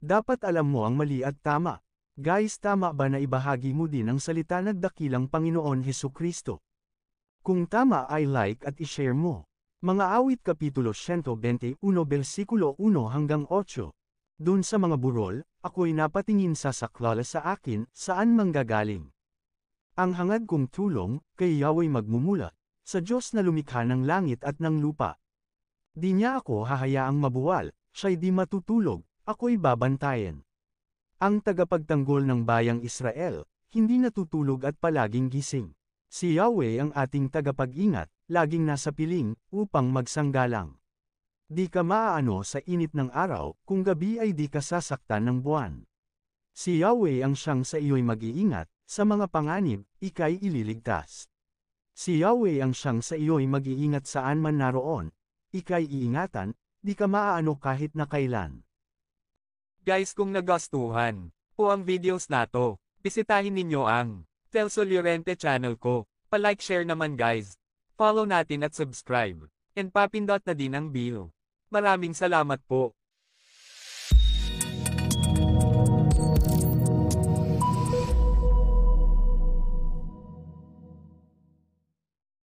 Dapat alam mo ang mali at tama. Guys, tama ba na ibahagi mo din ang salita ng dakilang Panginoon Hesukristo? Kung tama ay like at ishare mo. Mga awit kapitulo 121 bersikulo 1 hanggang 8. Dun sa mga burol, ako'y napatingin sa saklala sa akin, saan manggagaling? Ang hangad kong tulong, kay Yahweh magmumula, sa Diyos na lumikha ng langit at ng lupa. Di niya ako hahayaang mabuwal, siya'y di matutulog, ako'y babantayan. Ang tagapagtanggol ng bayang Israel, hindi natutulog at palaging gising. Si Yahweh ang ating tagapag-ingat, laging nasa piling, upang magsanggalang. Di ka maaano sa init ng araw, kung gabi ay di ka sasaktan ng buwan. Si Yahweh ang siyang sa iyo'y mag-iingat, sa mga panganib, ika'y ililigtas. Si Yahweh ang siyang sa iyo'y mag-iingat saan man naroon, ika'y iingatan, di ka maaano kahit na kailan. Guys, kung nagustuhan po ang videos na to, bisitahin ninyo ang Telso Llorente channel ko. Pa-like share naman guys. Follow natin at subscribe. And papindot na din ang bell. Maraming salamat po.